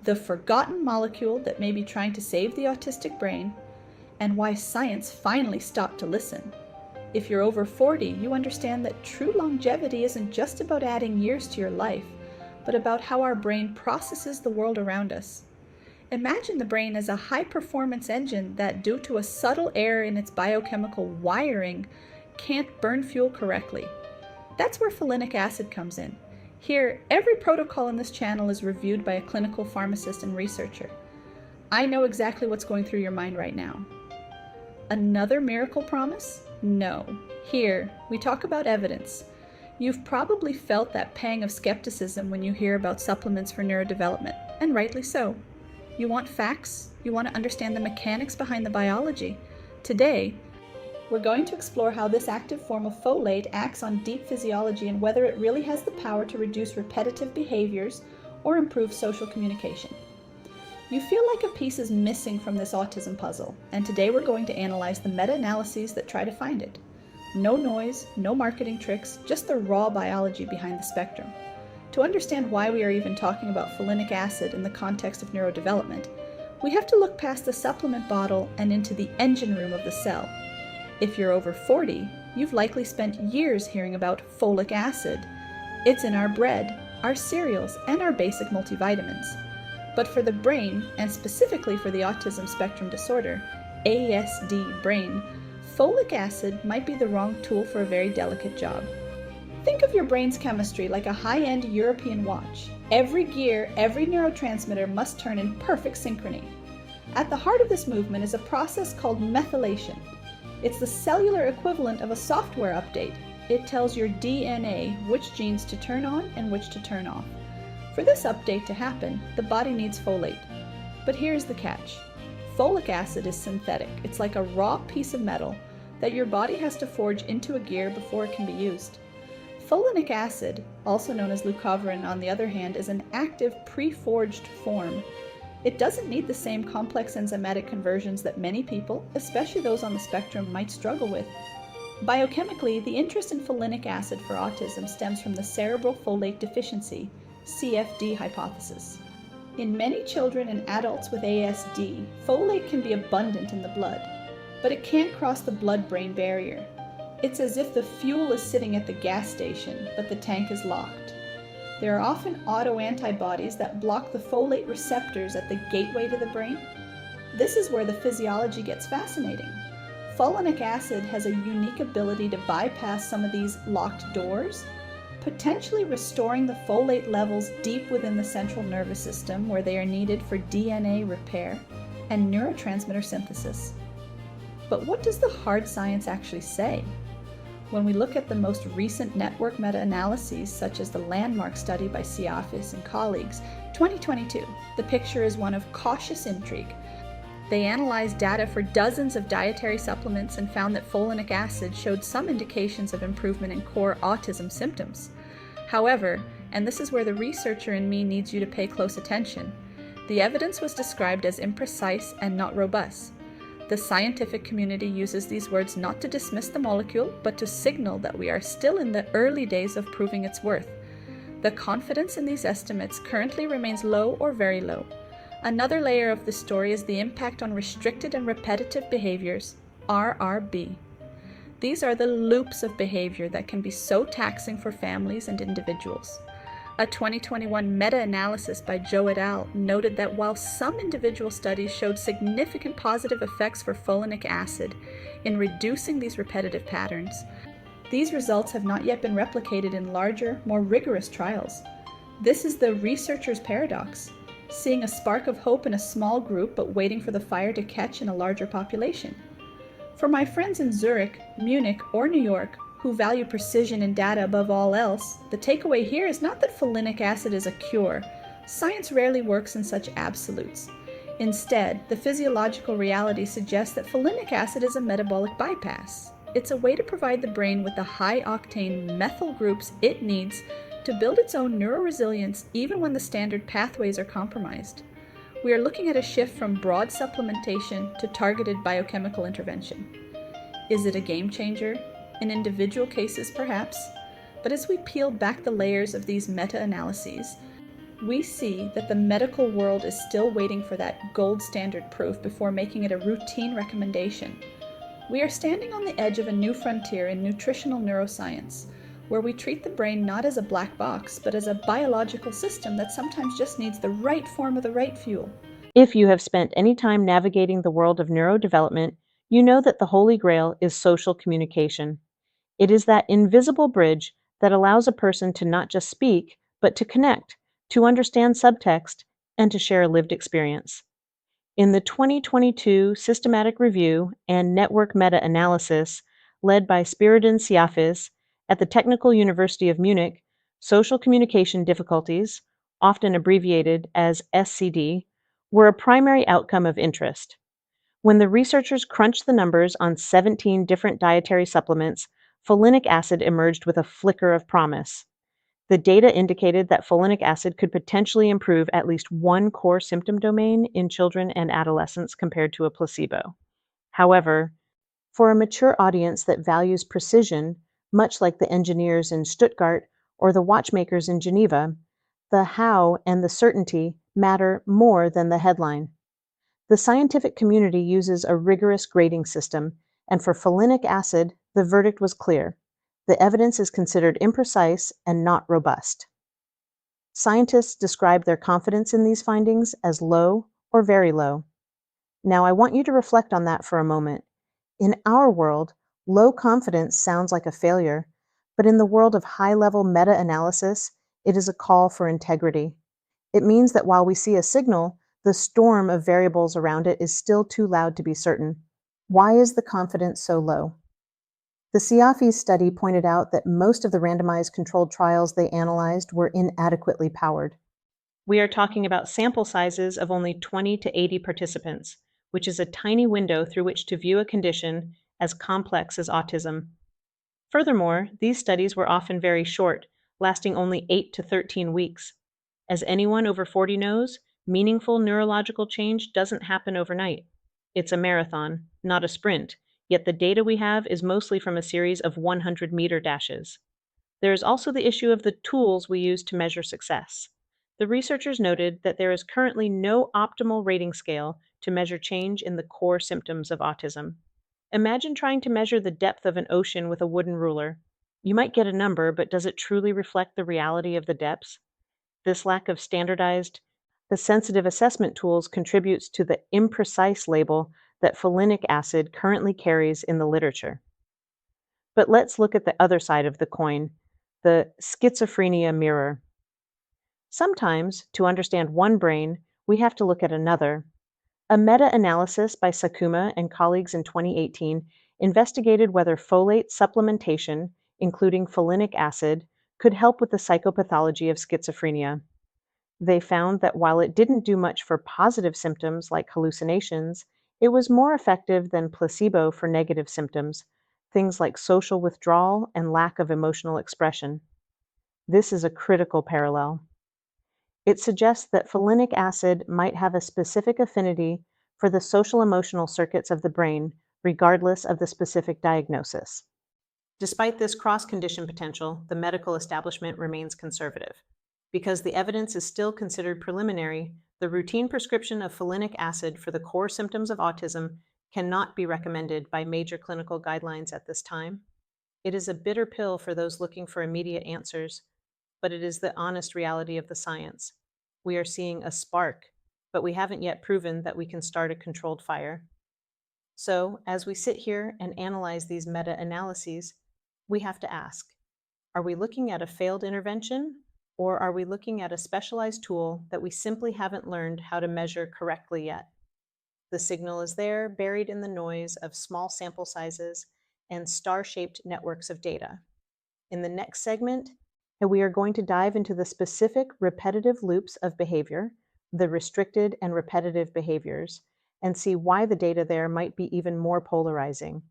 the forgotten molecule that may be trying to save the autistic brain, and why science finally stopped to listen. If you're over 40, you understand that true longevity isn't just about adding years to your life, but about how our brain processes the world around us. Imagine the brain as a high-performance engine that, due to a subtle error in its biochemical wiring, can't burn fuel correctly. That's where folinic acid comes in. Here, every protocol in this channel is reviewed by a clinical pharmacist and researcher. I know exactly what's going through your mind right now. Another miracle promise? No. Here, we talk about evidence. You've probably felt that pang of skepticism when you hear about supplements for neurodevelopment, and rightly so. You want facts, you want to understand the mechanics behind the biology. Today, we're going to explore how this active form of folate acts on deep physiology and whether it really has the power to reduce repetitive behaviors or improve social communication. You feel like a piece is missing from this autism puzzle, and today we're going to analyze the meta-analyses that try to find it. No noise, no marketing tricks, just the raw biology behind the spectrum. To understand why we are even talking about folinic acid in the context of neurodevelopment, we have to look past the supplement bottle and into the engine room of the cell. If you're over 40, you've likely spent years hearing about folic acid. It's in our bread, our cereals, and our basic multivitamins. But for the brain, and specifically for the autism spectrum disorder, ASD brain, folic acid might be the wrong tool for a very delicate job. Think of your brain's chemistry like a high-end European watch. Every gear, every neurotransmitter must turn in perfect synchrony. At the heart of this movement is a process called methylation. It's the cellular equivalent of a software update. It tells your DNA which genes to turn on and which to turn off. For this update to happen, the body needs folate. But here's the catch. Folic acid is synthetic. It's like a raw piece of metal that your body has to forge into a gear before it can be used. Folinic acid, also known as leucovorin on the other hand, is an active pre-forged form. It doesn't need the same complex enzymatic conversions that many people, especially those on the spectrum, might struggle with. Biochemically, the interest in folinic acid for autism stems from the Cerebral Folate Deficiency, CFD hypothesis. In many children and adults with ASD, folate can be abundant in the blood, but it can't cross the blood-brain barrier. It's as if the fuel is sitting at the gas station, but the tank is locked. There are often autoantibodies that block the folate receptors at the gateway to the brain. This is where the physiology gets fascinating. Folinic acid has a unique ability to bypass some of these locked doors, potentially restoring the folate levels deep within the central nervous system where they are needed for DNA repair and neurotransmitter synthesis. But what does the hard science actually say? When we look at the most recent network meta-analyses, such as the landmark study by Siafis and colleagues, 2022, the picture is one of cautious intrigue. They analyzed data for dozens of dietary supplements and found that folinic acid showed some indications of improvement in core autism symptoms. However, and this is where the researcher in me needs you to pay close attention, the evidence was described as imprecise and not robust. The scientific community uses these words not to dismiss the molecule, but to signal that we are still in the early days of proving its worth. The confidence in these estimates currently remains low or very low. Another layer of the story is the impact on restricted and repetitive behaviors, RRB. These are the loops of behavior that can be so taxing for families and individuals. A 2021 meta-analysis by Joe et al. Noted that while some individual studies showed significant positive effects for folinic acid in reducing these repetitive patterns, these results have not yet been replicated in larger, more rigorous trials. This is the researcher's paradox, seeing a spark of hope in a small group but waiting for the fire to catch in a larger population. For my friends in Zurich, Munich, or New York, who value precision and data above all else, the takeaway here is not that folinic acid is a cure. Science rarely works in such absolutes. Instead, the physiological reality suggests that folinic acid is a metabolic bypass. It's a way to provide the brain with the high-octane methyl groups it needs to build its own neuroresilience even when the standard pathways are compromised. We are looking at a shift from broad supplementation to targeted biochemical intervention. Is it a game changer? In individual cases, perhaps, but as we peel back the layers of these meta-analyses, We see that the medical world is still waiting for that gold standard proof before making it a routine recommendation. We are standing on the edge of a new frontier in nutritional neuroscience, where we treat the brain not as a black box, but as a biological system that sometimes just needs the right form of the right fuel. If you have spent any time navigating the world of neurodevelopment, you know that the Holy Grail is social communication. It is that invisible bridge that allows a person to not just speak, but to connect, to understand subtext, and to share a lived experience. In the 2022 Systematic Review and Network Meta-Analysis, led by Spiridon Siafis at the Technical University of Munich, social communication difficulties, often abbreviated as SCD, were a primary outcome of interest. When the researchers crunched the numbers on 17 different dietary supplements, folinic acid emerged with a flicker of promise. The data indicated that folinic acid could potentially improve at least one core symptom domain in children and adolescents compared to a placebo. However, for a mature audience that values precision, much like the engineers in Stuttgart or the watchmakers in Geneva, the how and the certainty matter more than the headline. The scientific community uses a rigorous grading system, and for folinic acid, the verdict was clear. The evidence is considered imprecise and not robust. Scientists describe their confidence in these findings as low or very low. Now, I want you to reflect on that for a moment. In our world, low confidence sounds like a failure, but in the world of high-level meta-analysis, it is a call for integrity. It means that while we see a signal, the storm of variables around it is still too loud to be certain. Why is the confidence so low? The Siafis study pointed out that most of the randomized controlled trials they analyzed were inadequately powered. We are talking about sample sizes of only 20 to 80 participants, which is a tiny window through which to view a condition as complex as autism. Furthermore, these studies were often very short, lasting only 8 to 13 weeks. As anyone over 40 knows, meaningful neurological change doesn't happen overnight. It's a marathon, not a sprint, yet the data we have is mostly from a series of 100-meter dashes. There is also the issue of the tools we use to measure success. The researchers noted that there is currently no optimal rating scale to measure change in the core symptoms of autism. Imagine trying to measure the depth of an ocean with a wooden ruler. You might get a number, but does it truly reflect the reality of the depths? This lack of the sensitive assessment tools contributes to the imprecise label that folinic acid currently carries in the literature. But let's look at the other side of the coin, the schizophrenia mirror. Sometimes, to understand one brain, we have to look at another. A meta-analysis by Sakuma and colleagues in 2018 investigated whether folate supplementation, including folinic acid, could help with the psychopathology of schizophrenia. They found that while it didn't do much for positive symptoms like hallucinations, it was more effective than placebo for negative symptoms, things like social withdrawal and lack of emotional expression. This is a critical parallel. It suggests that folinic acid might have a specific affinity for the social emotional circuits of the brain, regardless of the specific diagnosis. Despite this cross-condition potential, the medical establishment remains conservative. Because the evidence is still considered preliminary, the routine prescription of folinic acid for the core symptoms of autism cannot be recommended by major clinical guidelines at this time. It is a bitter pill for those looking for immediate answers, but it is the honest reality of the science. We are seeing a spark, but we haven't yet proven that we can start a controlled fire. So, as we sit here and analyze these meta-analyses, we have to ask, are we looking at a failed intervention, or are we looking at a specialized tool that we simply haven't learned how to measure correctly yet? The signal is there, buried in the noise of small sample sizes and star-shaped networks of data. In the next segment, we are going to dive into the specific repetitive loops of behavior, the restricted and repetitive behaviors, and see why the data there might be even more polarizing.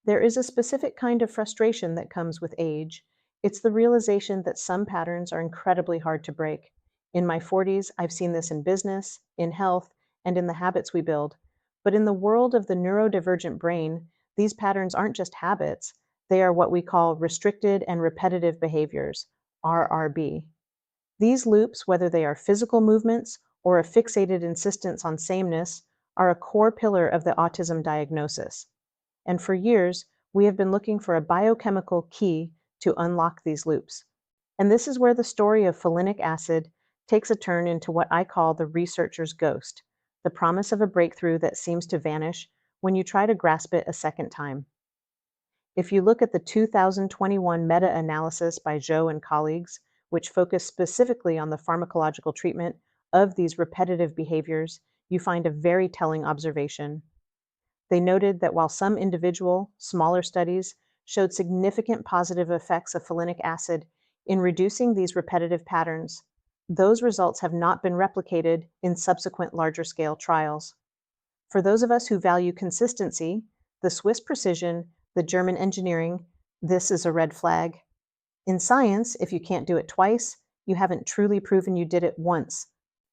There is a specific kind of frustration that comes with age. It's the realization that some patterns are incredibly hard to break. In my 40s, I've seen this in business, in health, and in the habits we build. But in the world of the neurodivergent brain, these patterns aren't just habits, they are what we call restricted and repetitive behaviors, RRB. These loops, whether they are physical movements or a fixated insistence on sameness, are a core pillar of the autism diagnosis. And for years, we have been looking for a biochemical key to unlock these loops. And this is where the story of folinic acid takes a turn into what I call the researcher's ghost, the promise of a breakthrough that seems to vanish when you try to grasp it a second time. If you look at the 2021 meta-analysis by Zhou and colleagues, which focused specifically on the pharmacological treatment of these repetitive behaviors, you find a very telling observation. They noted that while some individual, smaller studies showed significant positive effects of folinic acid in reducing these repetitive patterns, those results have not been replicated in subsequent larger scale trials. For those of us who value consistency, the Swiss precision, the German engineering, this is a red flag. In science, if you can't do it twice, you haven't truly proven you did it once.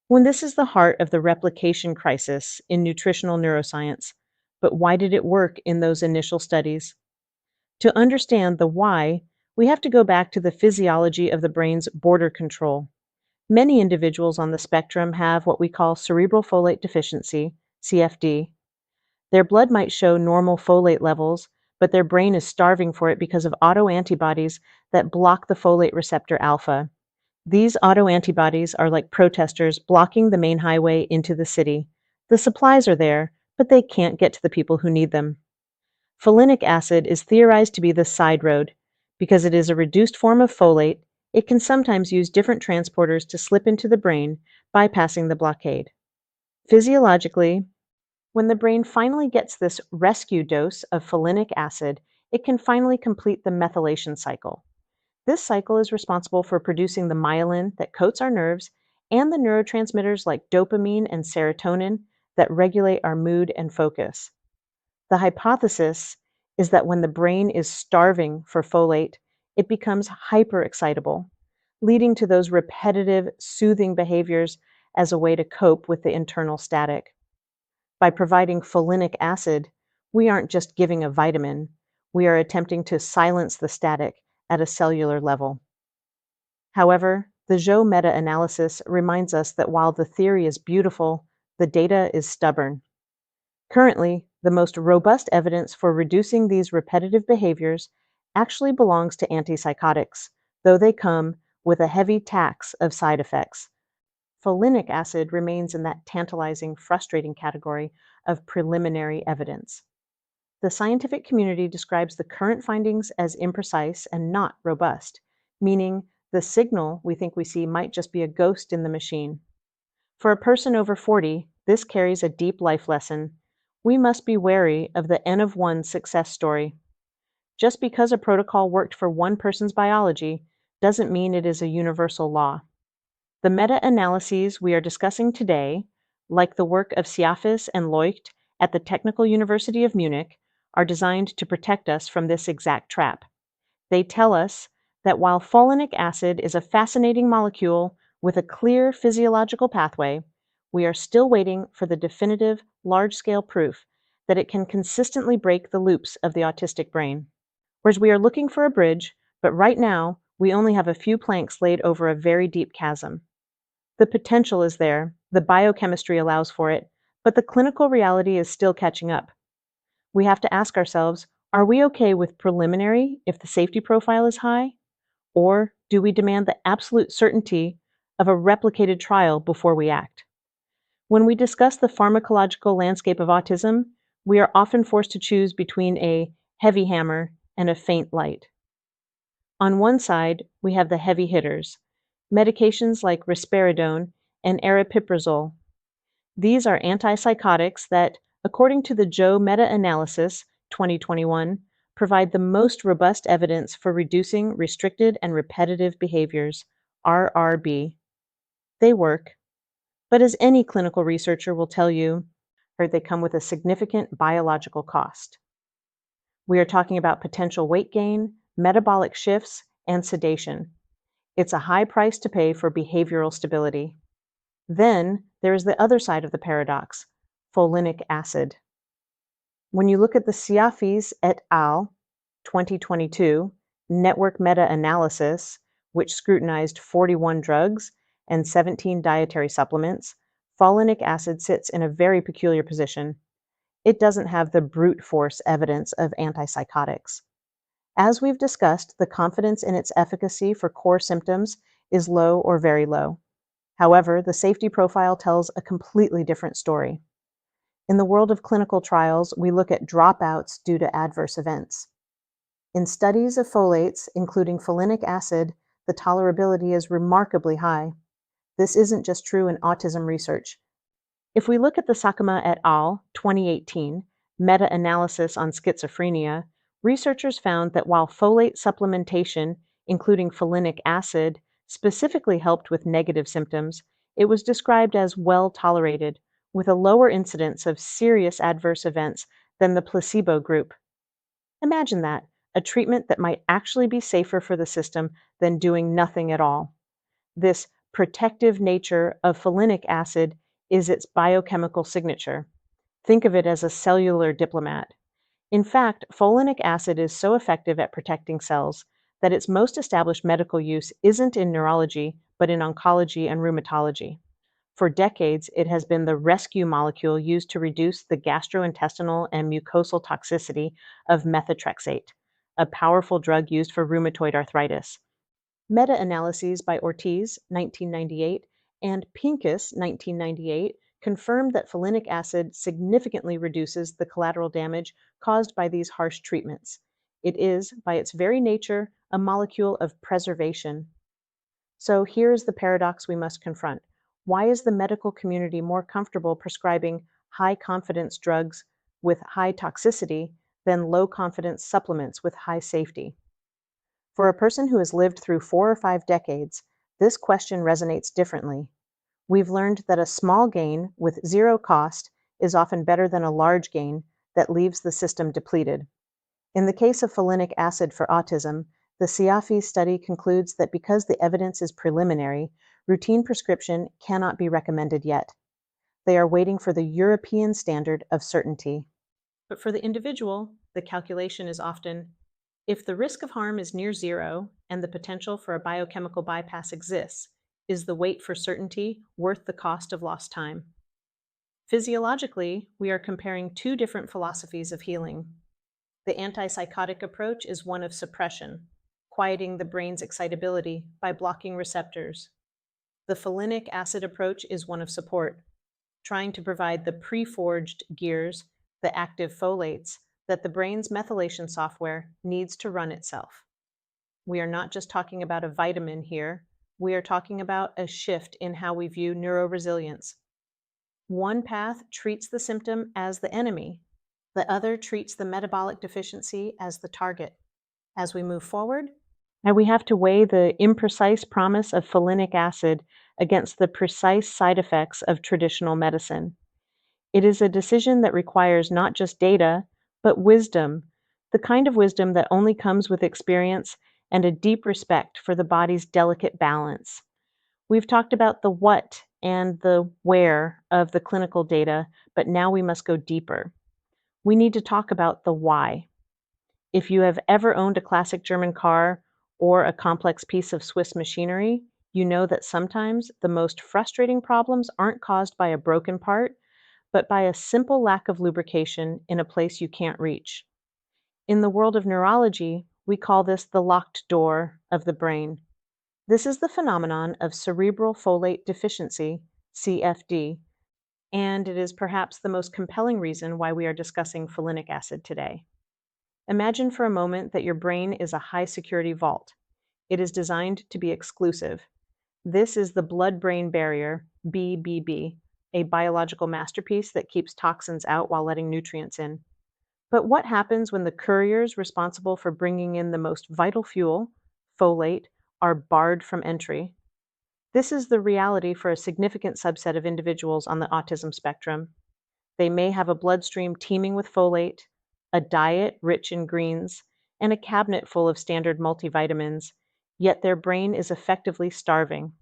When this is the heart of the replication crisis in nutritional neuroscience, but why did it work in those initial studies? To understand the why, we have to go back to the physiology of the brain's border control. Many individuals on the spectrum have what we call cerebral folate deficiency, CFD. Their blood might show normal folate levels, but their brain is starving for it because of autoantibodies that block the folate receptor alpha. These autoantibodies are like protesters blocking the main highway into the city. The supplies are there, but they can't get to the people who need them. Folinic acid is theorized to be the side road. Because it is a reduced form of folate, it can sometimes use different transporters to slip into the brain, bypassing the blockade. Physiologically, when the brain finally gets this rescue dose of folinic acid, it can finally complete the methylation cycle. This cycle is responsible for producing the myelin that coats our nerves and the neurotransmitters like dopamine and serotonin that regulate our mood and focus. The hypothesis is that when the brain is starving for folate, it becomes hyperexcitable, leading to those repetitive, soothing behaviors as a way to cope with the internal static. By providing folinic acid, we aren't just giving a vitamin, we are attempting to silence the static at a cellular level. However, the Zhou meta-analysis reminds us that while the theory is beautiful, the data is stubborn. Currently, the most robust evidence for reducing these repetitive behaviors actually belongs to antipsychotics, though they come with a heavy tax of side effects. Folinic acid remains in that tantalizing, frustrating category of preliminary evidence. The scientific community describes the current findings as imprecise and not robust, meaning the signal we think we see might just be a ghost in the machine. For a person over 40, this carries a deep life lesson. We must be wary of the N of 1 success story. Just because a protocol worked for one person's biology doesn't mean it is a universal law. The meta-analyses we are discussing today, like the work of Siafis and Leucht at the Technical University of Munich, are designed to protect us from this exact trap. They tell us that while folinic acid is a fascinating molecule with a clear physiological pathway, we are still waiting for the definitive, large-scale proof that it can consistently break the loops of the autistic brain. Whereas we are looking for a bridge, but right now, we only have a few planks laid over a very deep chasm. The potential is there, the biochemistry allows for it, but the clinical reality is still catching up. We have to ask ourselves, are we okay with preliminary if the safety profile is high? Or do we demand the absolute certainty of a replicated trial before we act? When we discuss the pharmacological landscape of autism, we are often forced to choose between a heavy hammer and a faint light. On one side, we have the heavy hitters, medications like risperidone and aripiprazole. These are antipsychotics that, according to the Zhou meta-analysis 2021, provide the most robust evidence for reducing restricted and repetitive behaviors, RRB. They work, but as any clinical researcher will tell you, they come with a significant biological cost. We are talking about potential weight gain, metabolic shifts, and sedation. It's a high price to pay for behavioral stability. Then there is the other side of the paradox, folinic acid. When you look at the Siafis et al. 2022 network meta-analysis, which scrutinized 41 drugs and 17 dietary supplements, folinic acid sits in a very peculiar position. It doesn't have the brute force evidence of antipsychotics. As we've discussed, the confidence in its efficacy for core symptoms is low or very low. However, the safety profile tells a completely different story. In the world of clinical trials, we look at dropouts due to adverse events. In studies of folates, including folinic acid, the tolerability is remarkably high. This isn't just true in autism research. If we look at the Sakama et al. 2018 meta-analysis on schizophrenia, researchers found that while folate supplementation, including folinic acid, specifically helped with negative symptoms, it was described as well tolerated, with a lower incidence of serious adverse events than the placebo group. Imagine that, a treatment that might actually be safer for the system than doing nothing at all. This protective nature of folinic acid is its biochemical signature. Think of it as a cellular diplomat. In fact, folinic acid is so effective at protecting cells that its most established medical use isn't in neurology, but in oncology and rheumatology. For decades, it has been the rescue molecule used to reduce the gastrointestinal and mucosal toxicity of methotrexate, a powerful drug used for rheumatoid arthritis. Meta-analyses by Ortiz, 1998, and Pincus, 1998, confirmed that folinic acid significantly reduces the collateral damage caused by these harsh treatments. It is, by its very nature, a molecule of preservation. So here's the paradox we must confront. Why is the medical community more comfortable prescribing high-confidence drugs with high toxicity than low-confidence supplements with high safety? For a person who has lived through 4 or 5 decades, this question resonates differently. We've learned that a small gain with zero cost is often better than a large gain that leaves the system depleted. In the case of folinic acid for autism, the Siafis study concludes that because the evidence is preliminary, routine prescription cannot be recommended yet. They are waiting for the European standard of certainty. But for the individual, the calculation is often, if the risk of harm is near zero and the potential for a biochemical bypass exists, is the wait for certainty worth the cost of lost time? Physiologically, we are comparing two different philosophies of healing. The antipsychotic approach is one of suppression, quieting the brain's excitability by blocking receptors. The folinic acid approach is one of support, trying to provide the pre-forged gears, the active folates, that the brain's methylation software needs to run itself. We are not just talking about a vitamin here, we are talking about a shift in how we view neuroresilience. One path treats the symptom as the enemy, the other treats the metabolic deficiency as the target. As we move forward, and we have to weigh the imprecise promise of folinic acid against the precise side effects of traditional medicine. It is a decision that requires not just data, but wisdom, the kind of wisdom that only comes with experience and a deep respect for the body's delicate balance. We've talked about the what and the where of the clinical data, but now we must go deeper. We need to talk about the why. If you have ever owned a classic German car or a complex piece of Swiss machinery, you know that sometimes the most frustrating problems aren't caused by a broken part, but by a simple lack of lubrication in a place you can't reach. In the world of neurology, we call this the locked door of the brain. This is the phenomenon of cerebral folate deficiency, CFD, and it is perhaps the most compelling reason why we are discussing folinic acid today. Imagine for a moment that your brain is a high-security vault. It is designed to be exclusive. This is the blood-brain barrier, BBB, a biological masterpiece that keeps toxins out while letting nutrients in. But what happens when the couriers responsible for bringing in the most vital fuel, folate, are barred from entry? This is the reality for a significant subset of individuals on the autism spectrum. They may have a bloodstream teeming with folate, a diet rich in greens, and a cabinet full of standard multivitamins, yet their brain is effectively starving.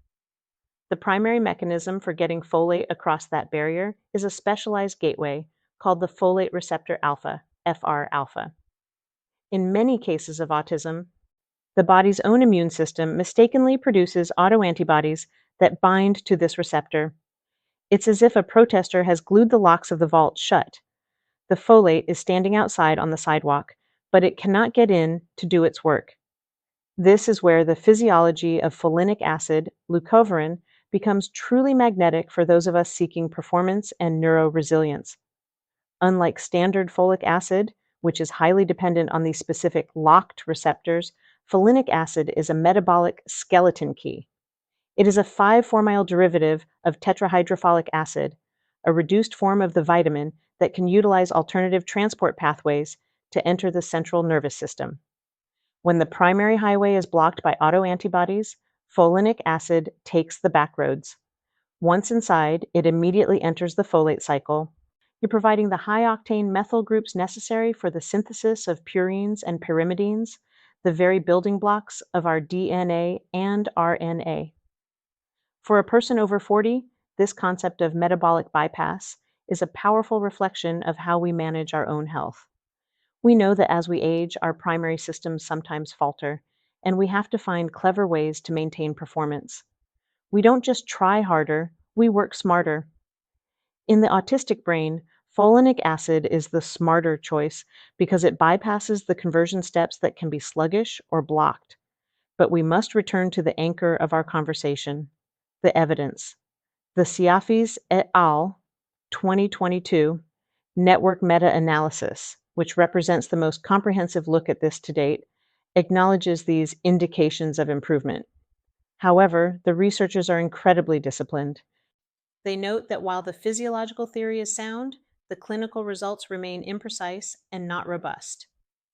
The primary mechanism for getting folate across that barrier is a specialized gateway called the folate receptor alpha, FR alpha. In many cases of autism, The body's own immune system mistakenly produces autoantibodies that bind to this receptor. It's as if a protester has glued the locks of the vault shut. The folate is standing outside on the sidewalk, but it cannot get in to do its work. This is where the physiology of folinic acid, leucovorin, becomes truly magnetic for those of us seeking performance and neuroresilience. Unlike standard folic acid, which is highly dependent on these specific locked receptors, folinic acid is a metabolic skeleton key. It is a 5-formyl derivative of tetrahydrofolic acid, a reduced form of the vitamin that can utilize alternative transport pathways to enter the central nervous system. When the primary highway is blocked by autoantibodies, folinic acid takes the back roads. Once inside, it immediately enters the folate cycle. You're providing the high-octane methyl groups necessary for the synthesis of purines and pyrimidines, the very building blocks of our DNA and RNA. For a person over 40, this concept of metabolic bypass is a powerful reflection of how we manage our own health. We know that as we age, our primary systems sometimes falter, and we have to find clever ways to maintain performance. We don't just try harder, we work smarter. In the autistic brain, folinic acid is the smarter choice because it bypasses the conversion steps that can be sluggish or blocked. But we must return to the anchor of our conversation, the evidence. The Siafis et al. 2022 network meta-analysis, which represents the most comprehensive look at this to date, acknowledges these indications of improvement. However, the researchers are incredibly disciplined. They note that while the physiological theory is sound, the clinical results remain imprecise and not robust.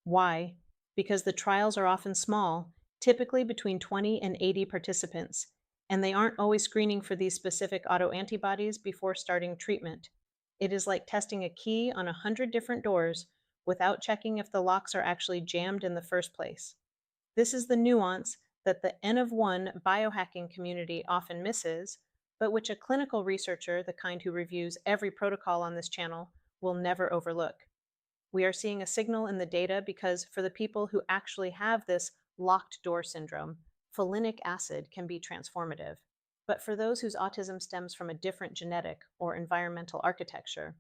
Why? Because the trials are often small, typically between 20 and 80 participants, and they aren't always screening for these specific autoantibodies before starting treatment. It is like testing a key on 100 different doors without checking if the locks are actually jammed in the first place. This is the nuance that the N of 1 biohacking community often misses, but which a clinical researcher, the kind who reviews every protocol on this channel, will never overlook. We are seeing a signal in the data because for the people who actually have this locked door syndrome, folinic acid can be transformative. But for those whose autism stems from a different genetic or environmental architecture,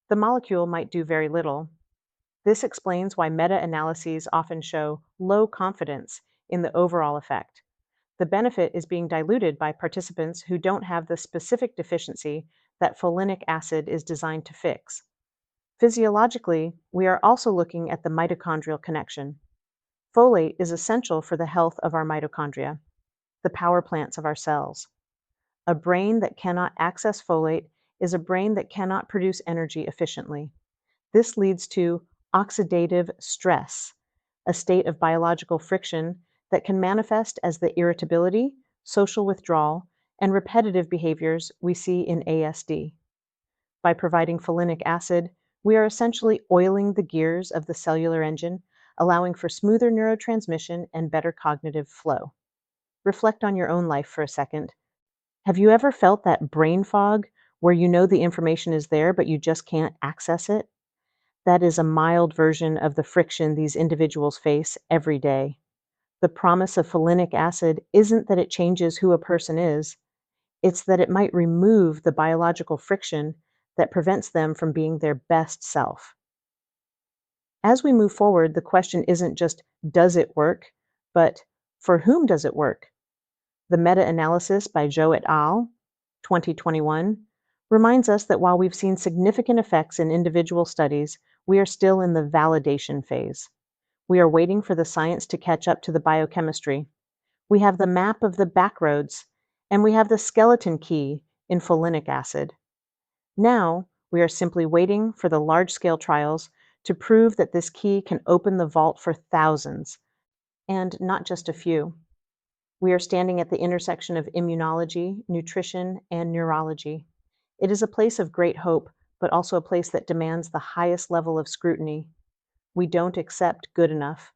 the molecule might do very little. This explains why meta-analyses often show low confidence in the overall effect. The benefit is being diluted by participants who don't have the specific deficiency that folinic acid is designed to fix. Physiologically, we are also looking at the mitochondrial connection. Folate is essential for the health of our mitochondria, the power plants of our cells. A brain that cannot access folate is a brain that cannot produce energy efficiently. This leads to oxidative stress, a state of biological friction that can manifest as the irritability, social withdrawal, and repetitive behaviors we see in ASD. By providing folinic acid, we are essentially oiling the gears of the cellular engine, allowing for smoother neurotransmission and better cognitive flow. Reflect on your own life for a second. Have you ever felt that brain fog where you know the information is there but you just can't access it? That is a mild version of the friction these individuals face every day. The promise of folinic acid isn't that it changes who a person is, it's that it might remove the biological friction that prevents them from being their best self. As we move forward, the question isn't just, does it work, but for whom does it work? The meta-analysis by Zhou et al. 2021 reminds us that while we've seen significant effects in individual studies, we are still in the validation phase. We are waiting for the science to catch up to the biochemistry. We have the map of the backroads, and we have the skeleton key in folinic acid. Now, we are simply waiting for the large-scale trials to prove that this key can open the vault for thousands, and not just a few. We are standing at the intersection of immunology, nutrition, and neurology. It is a place of great hope, but also a place that demands the highest level of scrutiny. We don't accept good enough.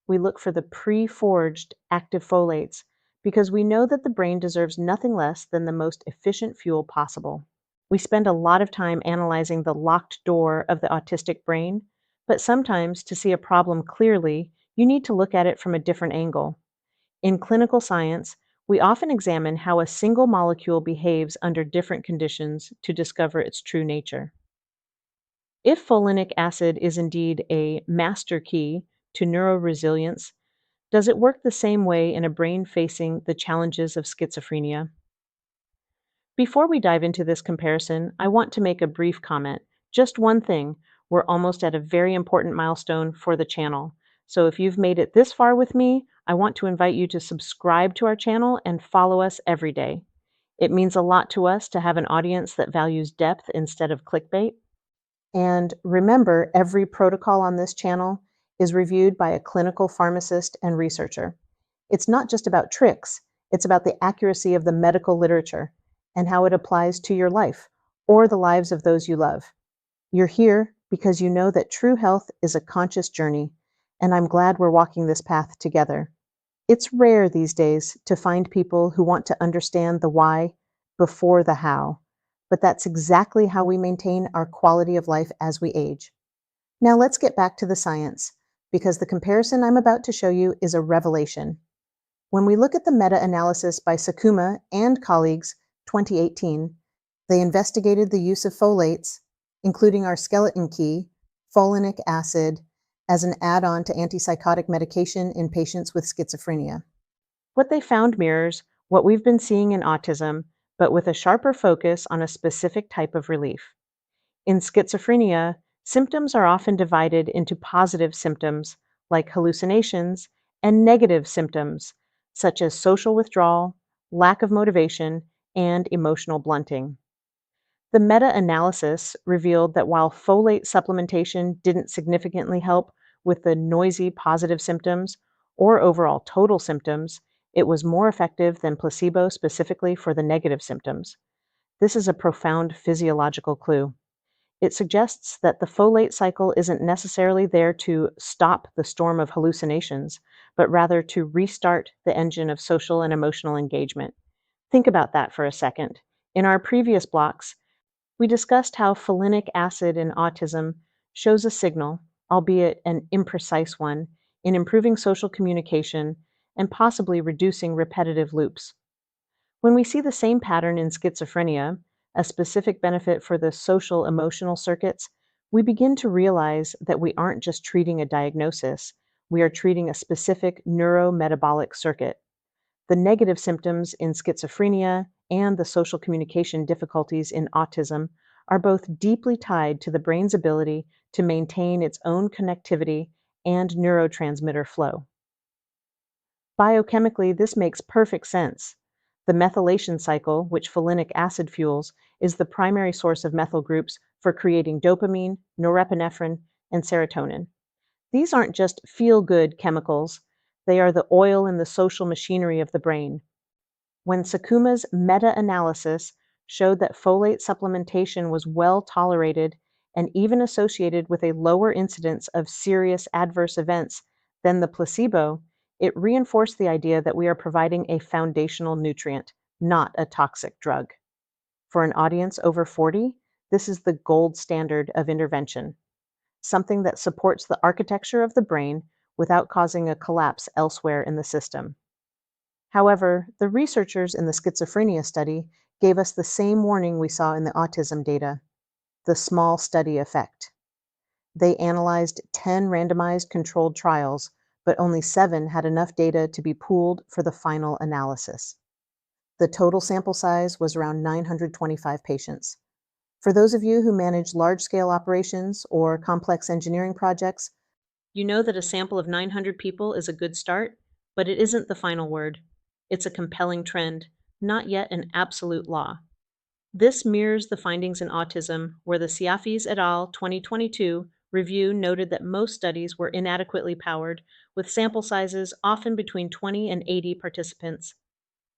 We look for the pre-forged active folates because we know that the brain deserves nothing less than the most efficient fuel possible. We spend a lot of time analyzing the locked door of the autistic brain, but sometimes to see a problem clearly, you need to look at it from a different angle. In clinical science, we often examine how a single molecule behaves under different conditions to discover its true nature. If folinic acid is indeed a master key to neuroresilience, does it work the same way in a brain facing the challenges of schizophrenia? Before we dive into this comparison, I want to make a brief comment. Just one thing, we're almost at a very important milestone for the channel. So if you've made it this far with me, I want to invite you to subscribe to our channel and follow us every day. It means a lot to us to have an audience that values depth instead of clickbait. And remember, every protocol on this channel is reviewed by a clinical pharmacist and researcher. It's not just about tricks, it's about the accuracy of the medical literature and how it applies to your life or the lives of those you love. You're here because you know that true health is a conscious journey, and I'm glad we're walking this path together. It's rare these days to find people who want to understand the why before the how, but that's exactly how we maintain our quality of life as we age. Now let's get back to the science, because the comparison I'm about to show you is a revelation. When we look at the meta-analysis by Sakuma and colleagues, 2018, they investigated the use of folates, including our skeleton key, folinic acid, as an add-on to antipsychotic medication in patients with schizophrenia. What they found mirrors what we've been seeing in autism, but with a sharper focus on a specific type of relief. In schizophrenia, symptoms are often divided into positive symptoms, like hallucinations, and negative symptoms, such as social withdrawal, lack of motivation, and emotional blunting. The meta-analysis revealed that while folate supplementation didn't significantly help with the noisy positive symptoms or overall total symptoms, it was more effective than placebo specifically for the negative symptoms. This is a profound physiological clue. It suggests that the folate cycle isn't necessarily there to stop the storm of hallucinations, but rather to restart the engine of social and emotional engagement. Think about that for a second. In our previous blocks, we discussed how folinic acid in autism shows a signal, albeit an imprecise one, in improving social communication and possibly reducing repetitive loops. When we see the same pattern in schizophrenia, a specific benefit for the social emotional circuits, we begin to realize that we aren't just treating a diagnosis, we are treating a specific neurometabolic circuit. The negative symptoms in schizophrenia and the social communication difficulties in autism are both deeply tied to the brain's ability to maintain its own connectivity and neurotransmitter flow. Biochemically, this makes perfect sense. The methylation cycle, which folinic acid fuels, is the primary source of methyl groups for creating dopamine, norepinephrine, and serotonin. These aren't just feel-good chemicals, they are the oil in the social machinery of the brain. When Sakuma's meta-analysis showed that folate supplementation was well tolerated and even associated with a lower incidence of serious adverse events than the placebo, it reinforced the idea that we are providing a foundational nutrient, not a toxic drug. For an audience over 40, this is the gold standard of intervention, something that supports the architecture of the brain without causing a collapse elsewhere in the system. However, the researchers in the schizophrenia study gave us the same warning we saw in the autism data: the small study effect. They analyzed 10 randomized controlled trials, but only 7 had enough data to be pooled for the final analysis. The total sample size was around 925 patients. For those of you who manage large-scale operations or complex engineering projects, you know that a sample of 900 people is a good start, but it isn't the final word. It's a compelling trend, not yet an absolute law. This mirrors the findings in autism, where the Siafis et al. 2022 review noted that most studies were inadequately powered, with sample sizes often between 20 and 80 participants.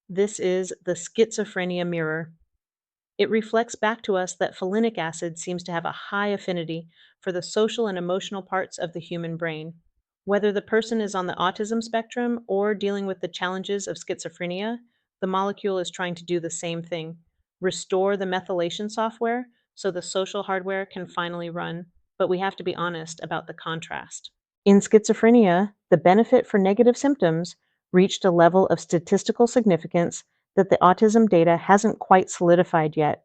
This is the schizophrenia mirror. It reflects back to us that folinic acid seems to have a high affinity for the social and emotional parts of the human brain. Whether the person is on the autism spectrum or dealing with the challenges of schizophrenia, the molecule is trying to do the same thing: restore the methylation software so the social hardware can finally run. But we have to be honest about the contrast. In schizophrenia, the benefit for negative symptoms reached a level of statistical significance that the autism data hasn't quite solidified yet.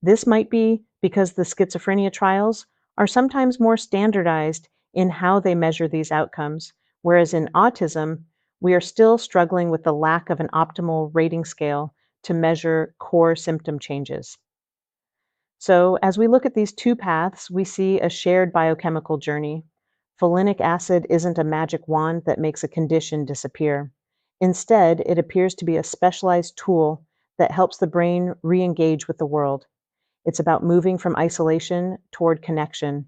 This might be because the schizophrenia trials are sometimes more standardized in how they measure these outcomes, whereas in autism, we are still struggling with the lack of an optimal rating scale to measure core symptom changes. So, as we look at these two paths, we see a shared biochemical journey. Folinic acid isn't a magic wand that makes a condition disappear. Instead, it appears to be a specialized tool that helps the brain re engage with the world. It's about moving from isolation toward connection.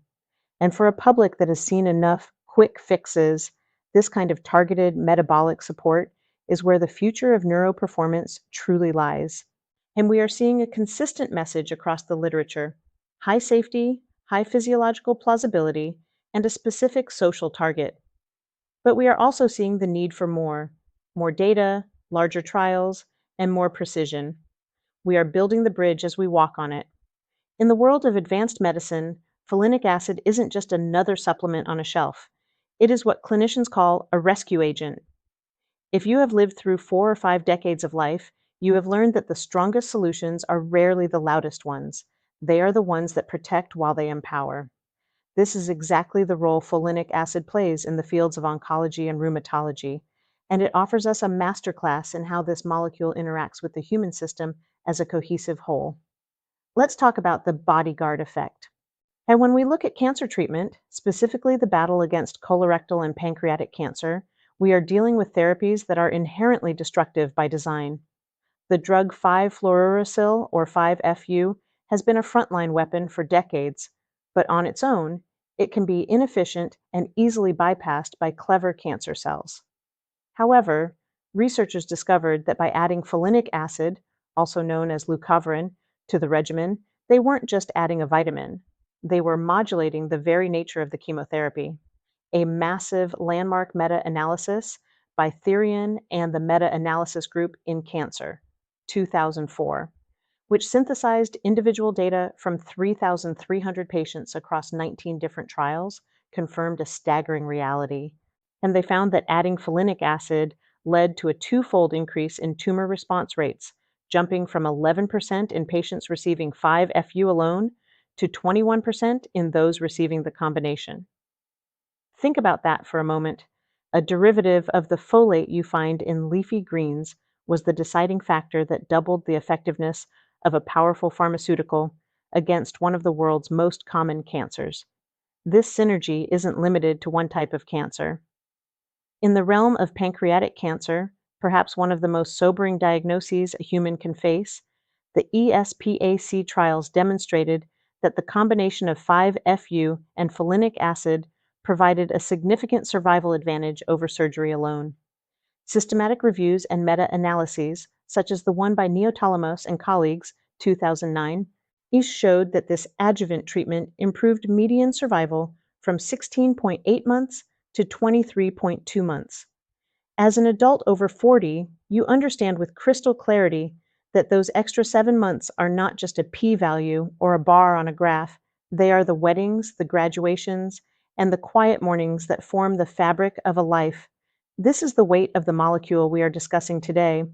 And for a public that has seen enough quick fixes, this kind of targeted metabolic support is where the future of neuroperformance truly lies. And we are seeing a consistent message across the literature: high safety, high physiological plausibility, and a specific social target. But we are also seeing the need for more data, larger trials, and more precision. We are building the bridge as we walk on it. In the world of advanced medicine, folinic acid isn't just another supplement on a shelf. It is what clinicians call a rescue agent. If you have lived through 4 or 5 decades of life, you have learned that the strongest solutions are rarely the loudest ones. They are the ones that protect while they empower. This is exactly the role folinic acid plays in the fields of oncology and rheumatology, and it offers us a masterclass in how this molecule interacts with the human system as a cohesive whole. Let's talk about the bodyguard effect. And when we look at cancer treatment, specifically the battle against colorectal and pancreatic cancer, we are dealing with therapies that are inherently destructive by design. The drug 5-fluorouracil, or 5-FU, has been a frontline weapon for decades, but on its own, it can be inefficient and easily bypassed by clever cancer cells. However, researchers discovered that by adding folinic acid, also known as leucovorin, to the regimen, they weren't just adding a vitamin. They were modulating the very nature of the chemotherapy. A massive landmark meta-analysis by Therian and the Meta-Analysis Group in Cancer, 2004, which synthesized individual data from 3,300 patients across 19 different trials, confirmed a staggering reality. And they found that adding folinic acid led to a twofold increase in tumor response rates, jumping from 11% in patients receiving 5-FU alone to 21% in those receiving the combination. Think about that for a moment. A derivative of the folate you find in leafy greens was the deciding factor that doubled the effectiveness of a powerful pharmaceutical against one of the world's most common cancers. This synergy isn't limited to one type of cancer. In the realm of pancreatic cancer, perhaps one of the most sobering diagnoses a human can face, the ESPAC trials demonstrated that the combination of 5-FU and folinic acid provided a significant survival advantage over surgery alone. Systematic reviews and meta-analyses, such as the one by Neoptolemus and colleagues, 2009, each showed that this adjuvant treatment improved median survival from 16.8 months to 23.2 months. As an adult over 40, you understand with crystal clarity that those extra 7 months are not just a p-value or a bar on a graph. They are the weddings, the graduations, and the quiet mornings that form the fabric of a life. This is the weight of the molecule we are discussing today.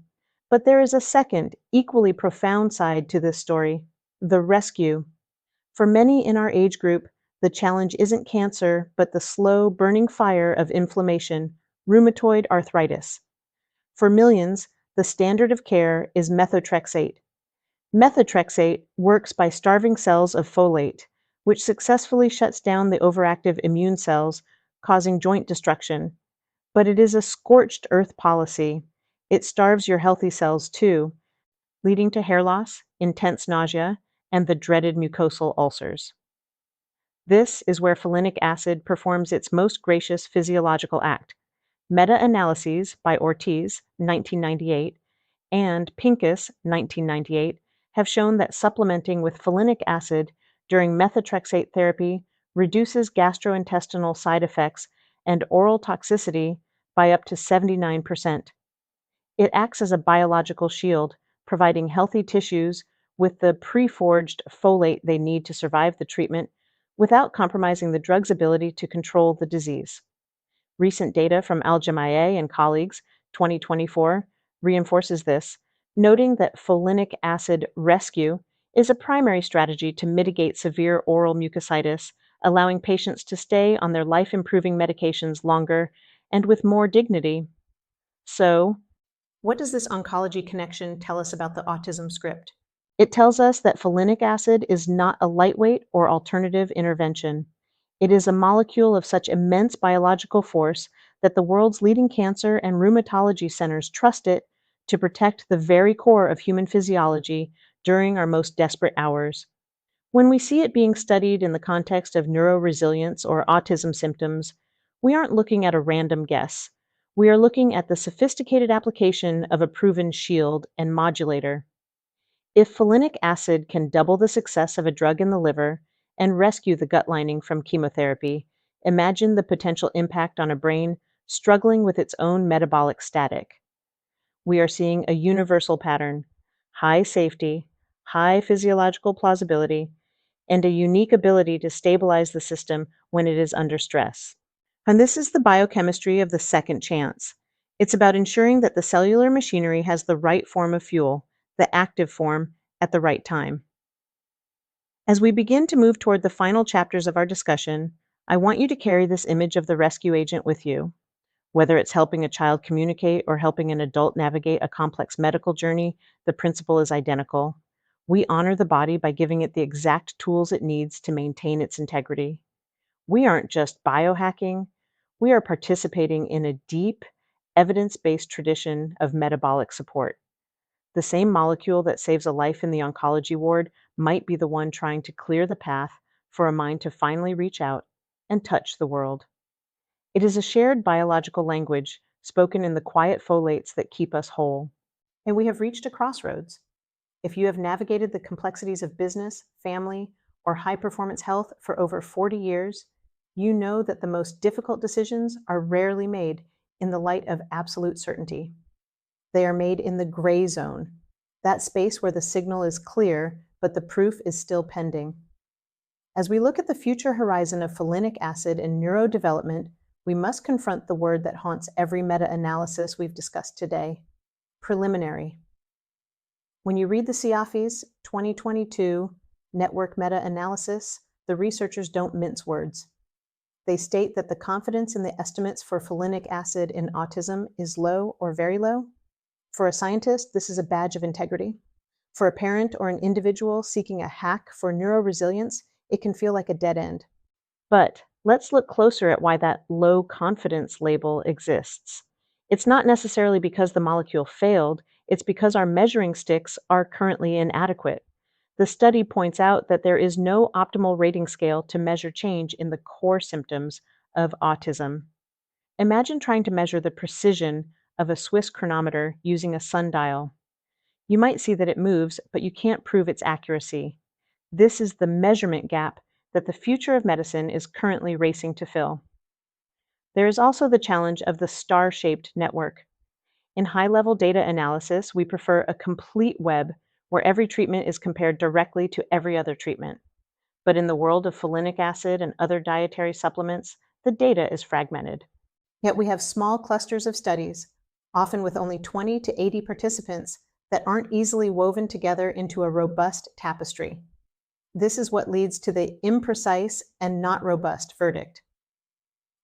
But there is a second, equally profound side to this story: the rescue. For many in our age group, the challenge isn't cancer, but the slow, burning fire of inflammation, rheumatoid arthritis. For millions, the standard of care is methotrexate. Methotrexate works by starving cells of folate, which successfully shuts down the overactive immune cells, causing joint destruction. But it is a scorched earth policy. It starves your healthy cells too, leading to hair loss, intense nausea, and the dreaded mucosal ulcers. This is where folinic acid performs its most gracious physiological act. Meta-analyses by Ortiz, 1998, and Pincus, 1998, have shown that supplementing with folinic acid during methotrexate therapy reduces gastrointestinal side effects and oral toxicity by up to 79%. It acts as a biological shield, providing healthy tissues with the pre-forged folate they need to survive the treatment without compromising the drug's ability to control the disease. Recent data from Al-Jamaiyeh and colleagues, 2024, reinforces this, noting that folinic acid rescue is a primary strategy to mitigate severe oral mucositis, allowing patients to stay on their life-improving medications longer and with more dignity. So, what does this oncology connection tell us about the autism script? It tells us that folinic acid is not a lightweight or alternative intervention. It is a molecule of such immense biological force that the world's leading cancer and rheumatology centers trust it to protect the very core of human physiology during our most desperate hours. When we see it being studied in the context of neuroresilience or autism symptoms, we aren't looking at a random guess. We are looking at the sophisticated application of a proven shield and modulator. If folinic acid can double the success of a drug in the liver and rescue the gut lining from chemotherapy, imagine the potential impact on a brain struggling with its own metabolic static. We are seeing a universal pattern: high safety, high physiological plausibility, and a unique ability to stabilize the system when it is under stress. And this is the biochemistry of the second chance. It's about ensuring that the cellular machinery has the right form of fuel, the active form, at the right time. As we begin to move toward the final chapters of our discussion, I want you to carry this image of the rescue agent with you. Whether it's helping a child communicate or helping an adult navigate a complex medical journey, the principle is identical. We honor the body by giving it the exact tools it needs to maintain its integrity. We aren't just biohacking, we are participating in a deep, evidence-based tradition of metabolic support. The same molecule that saves a life in the oncology ward might be the one trying to clear the path for a mind to finally reach out and touch the world. It is a shared biological language spoken in the quiet folates that keep us whole. And we have reached a crossroads. If you have navigated the complexities of business, family, or high-performance health for over 40 years, you know that the most difficult decisions are rarely made in the light of absolute certainty. They are made in the gray zone, that space where the signal is clear, but the proof is still pending. As we look at the future horizon of folinic acid and neurodevelopment, we must confront the word that haunts every meta-analysis we've discussed today: preliminary. When you read the Siafis 2022 network meta-analysis, the researchers don't mince words. They state that the confidence in the estimates for folinic acid in autism is low or very low. For a scientist, this is a badge of integrity. For a parent or an individual seeking a hack for neuroresilience, it can feel like a dead end. But let's look closer at why that low confidence label exists. It's not necessarily because the molecule failed, it's because our measuring sticks are currently inadequate. The study points out that there is no optimal rating scale to measure change in the core symptoms of autism. Imagine trying to measure the precision of a Swiss chronometer using a sundial. You might see that it moves, but you can't prove its accuracy. This is the measurement gap that the future of medicine is currently racing to fill. There is also the challenge of the star-shaped network. In high-level data analysis, we prefer a complete web where every treatment is compared directly to every other treatment. But in the world of folinic acid and other dietary supplements, the data is fragmented. Yet we have small clusters of studies, often with only 20 to 80 participants, that aren't easily woven together into a robust tapestry. This is what leads to the imprecise and not robust verdict.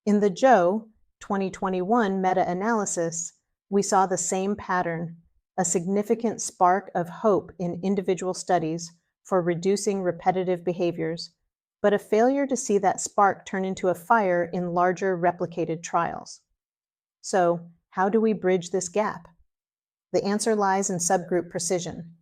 In the Joe 2021 meta-analysis, we saw the same pattern: a significant spark of hope in individual studies for reducing repetitive behaviors, but a failure to see that spark turn into a fire in larger replicated trials. So, how do we bridge this gap? The answer lies in subgroup precision.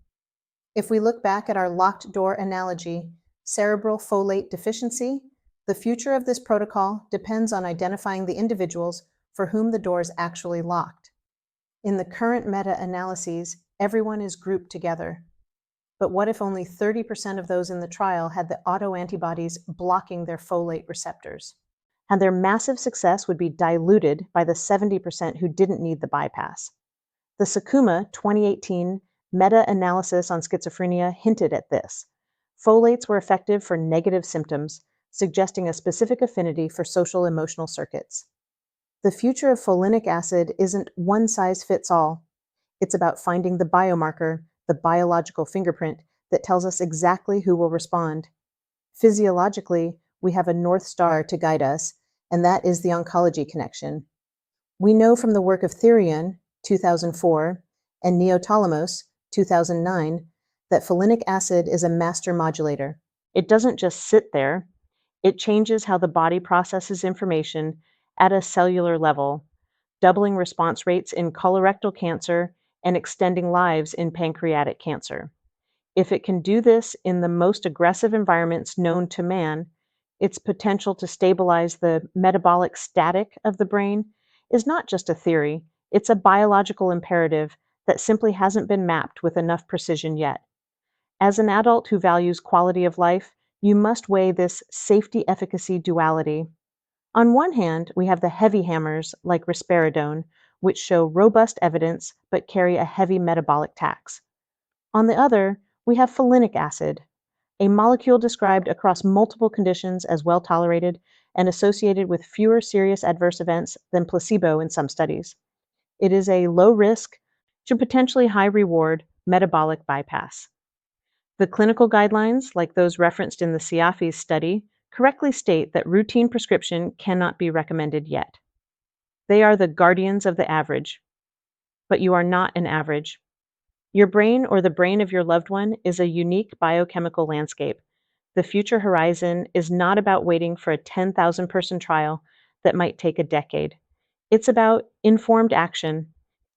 If we look back at our locked door analogy, cerebral folate deficiency, the future of this protocol depends on identifying the individuals for whom the door is actually locked. In the current meta-analyses, everyone is grouped together. But what if only 30% of those in the trial had the autoantibodies blocking their folate receptors? And their massive success would be diluted by the 70% who didn't need the bypass. The Sakuma 2018 meta-analysis on schizophrenia hinted at this. Folates were effective for negative symptoms, suggesting a specific affinity for social emotional circuits. The future of folinic acid isn't one size fits all. It's about finding the biomarker, the biological fingerprint that tells us exactly who will respond. Physiologically, we have a North Star to guide us, and that is the oncology connection. We know from the work of Therion, 2004, and Neoptolemus, 2009, that folinic acid is a master modulator. It doesn't just sit there, it changes how the body processes information at a cellular level, doubling response rates in colorectal cancer and extending lives in pancreatic cancer. If it can do this in the most aggressive environments known to man, its potential to stabilize the metabolic static of the brain is not just a theory, it's a biological imperative that simply hasn't been mapped with enough precision yet. As an adult who values quality of life, you must weigh this safety-efficacy duality. On one hand, we have the heavy hammers like risperidone, which show robust evidence but carry a heavy metabolic tax. On the other, we have folinic acid, a molecule described across multiple conditions as well tolerated and associated with fewer serious adverse events than placebo in some studies. It is a low risk to potentially high reward metabolic bypass. The clinical guidelines, like those referenced in the Siafis study, correctly state that routine prescription cannot be recommended yet. They are the guardians of the average, but you are not an average. Your brain or the brain of your loved one is a unique biochemical landscape. The future horizon is not about waiting for a 10,000 person trial that might take a decade. It's about informed action.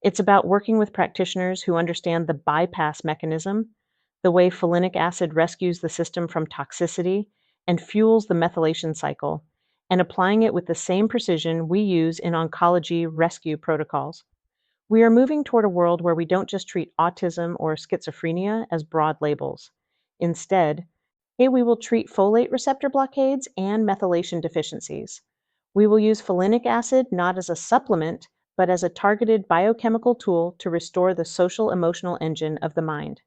It's about working with practitioners who understand the bypass mechanism, the way folinic acid rescues the system from toxicity and fuels the methylation cycle, and applying it with the same precision we use in oncology rescue protocols. We are moving toward a world where we don't just treat autism or schizophrenia as broad labels. Instead, we will treat folate receptor blockades and methylation deficiencies. We will use folinic acid not as a supplement, but as a targeted biochemical tool to restore the social emotional engine of the mind.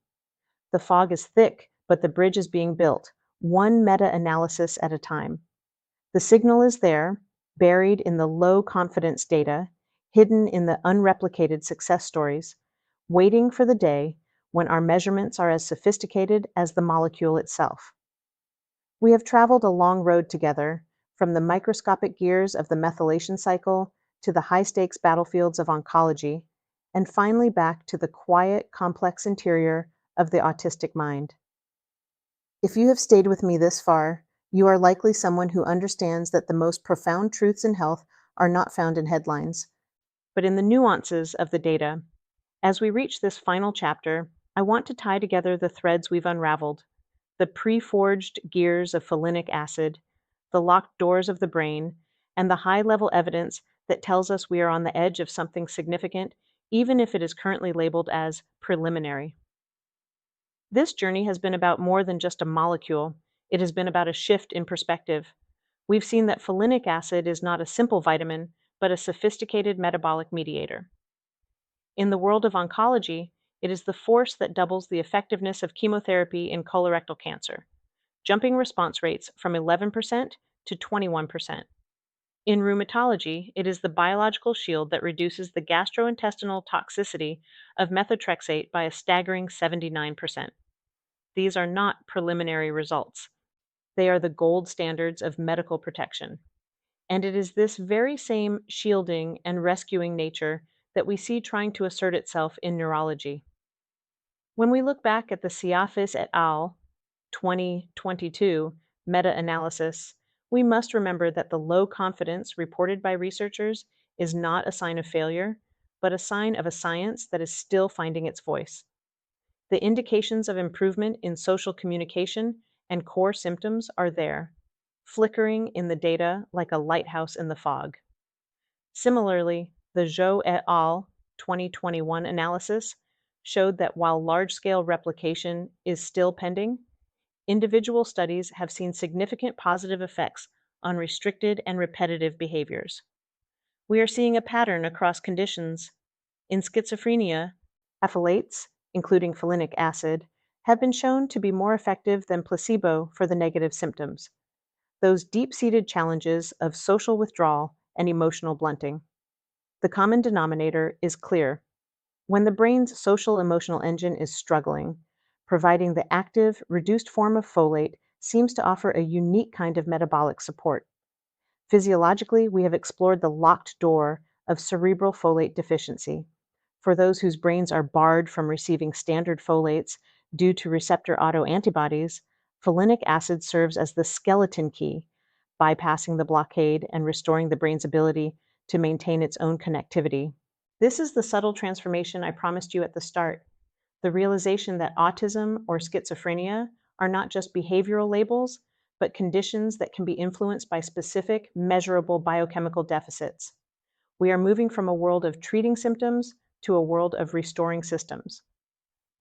The fog is thick, but the bridge is being built, one meta-analysis at a time. The signal is there, buried in the low confidence data, hidden in the unreplicated success stories, waiting for the day when our measurements are as sophisticated as the molecule itself. We have traveled a long road together, from the microscopic gears of the methylation cycle to the high-stakes battlefields of oncology, and finally back to the quiet, complex interior of the autistic mind. If you have stayed with me this far, you are likely someone who understands that the most profound truths in health are not found in headlines, but in the nuances of the data. As we reach this final chapter, I want to tie together the threads we've unraveled, the pre-forged gears of folinic acid, the locked doors of the brain, and the high-level evidence that tells us we are on the edge of something significant, even if it is currently labeled as preliminary. This journey has been about more than just a molecule. It has been about a shift in perspective. We've seen that folinic acid is not a simple vitamin, but a sophisticated metabolic mediator. In the world of oncology, it is the force that doubles the effectiveness of chemotherapy in colorectal cancer, jumping response rates from 11% to 21%. In rheumatology, it is the biological shield that reduces the gastrointestinal toxicity of methotrexate by a staggering 79%. These are not preliminary results. They are the gold standards of medical protection. And it is this very same shielding and rescuing nature that we see trying to assert itself in neurology. When we look back at the Siafis et al. 2022 meta-analysis, we must remember that the low confidence reported by researchers is not a sign of failure, but a sign of a science that is still finding its voice. The indications of improvement in social communication and core symptoms are there, flickering in the data like a lighthouse in the fog. Similarly, the Zhou et al. 2021 analysis showed that while large-scale replication is still pending, individual studies have seen significant positive effects on restricted and repetitive behaviors. We are seeing a pattern across conditions. In schizophrenia, phthalates, including folinic acid, have been shown to be more effective than placebo for the negative symptoms, those deep-seated challenges of social withdrawal and emotional blunting. The common denominator is clear. When the brain's social emotional engine is struggling, providing the active, reduced form of folate seems to offer a unique kind of metabolic support. Physiologically, we have explored the locked door of cerebral folate deficiency. For those whose brains are barred from receiving standard folates due to receptor autoantibodies, folinic acid serves as the skeleton key, bypassing the blockade and restoring the brain's ability to maintain its own connectivity. This is the subtle transformation I promised you at the start, the realization that autism or schizophrenia are not just behavioral labels, but conditions that can be influenced by specific, measurable biochemical deficits. We are moving from a world of treating symptoms to a world of restoring systems.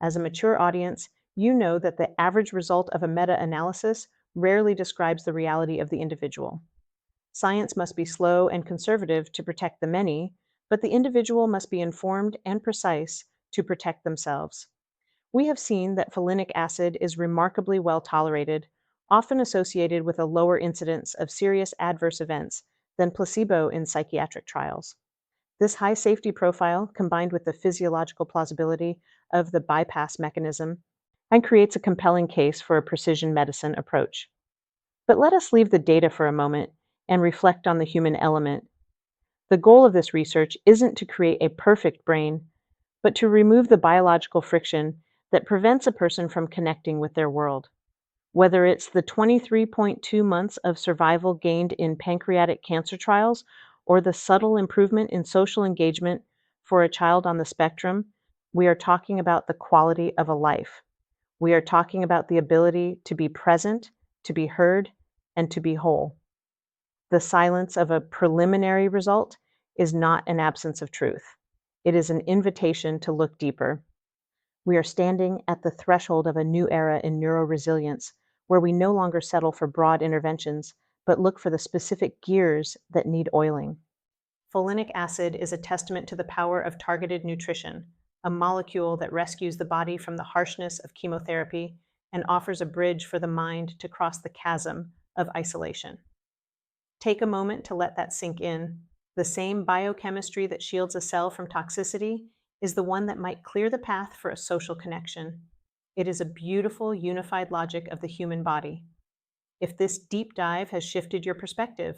As a mature audience, you know that the average result of a meta-analysis rarely describes the reality of the individual. Science must be slow and conservative to protect the many, but the individual must be informed and precise to protect themselves. We have seen that folinic acid is remarkably well tolerated, often associated with a lower incidence of serious adverse events than placebo in psychiatric trials. This high safety profile, combined with the physiological plausibility of the bypass mechanism, and creates a compelling case for a precision medicine approach. But let us leave the data for a moment and reflect on the human element. The goal of this research isn't to create a perfect brain, but to remove the biological friction that prevents a person from connecting with their world. Whether it's the 23.2 months of survival gained in pancreatic cancer trials or the subtle improvement in social engagement for a child on the spectrum, we are talking about the quality of a life. We are talking about the ability to be present, to be heard, and to be whole. The silence of a preliminary result is not an absence of truth. It is an invitation to look deeper. We are standing at the threshold of a new era in neuroresilience, where we no longer settle for broad interventions, but look for the specific gears that need oiling. Folinic acid is a testament to the power of targeted nutrition, a molecule that rescues the body from the harshness of chemotherapy and offers a bridge for the mind to cross the chasm of isolation. Take a moment to let that sink in. The same biochemistry that shields a cell from toxicity is the one that might clear the path for a social connection. It is a beautiful, unified logic of the human body. If this deep dive has shifted your perspective,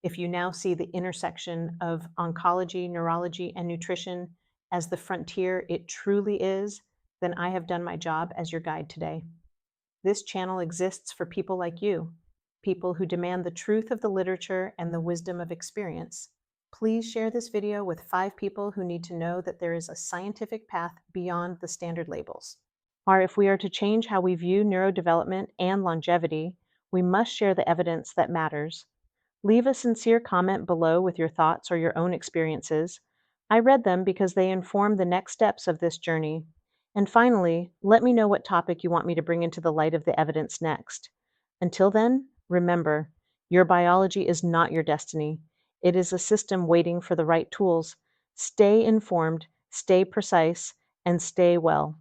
if you now see the intersection of oncology, neurology, and nutrition as the frontier it truly is, then I have done my job as your guide today. This channel exists for people like you, people who demand the truth of the literature and the wisdom of experience. Please share this video with 5 people who need to know that there is a scientific path beyond the standard labels. Or if we are to change how we view neurodevelopment and longevity, we must share the evidence that matters. Leave a sincere comment below with your thoughts or your own experiences. I read them because they inform the next steps of this journey. And finally, let me know what topic you want me to bring into the light of the evidence next. Until then, remember, your biology is not your destiny. It is a system waiting for the right tools. Stay informed, stay precise, and stay well.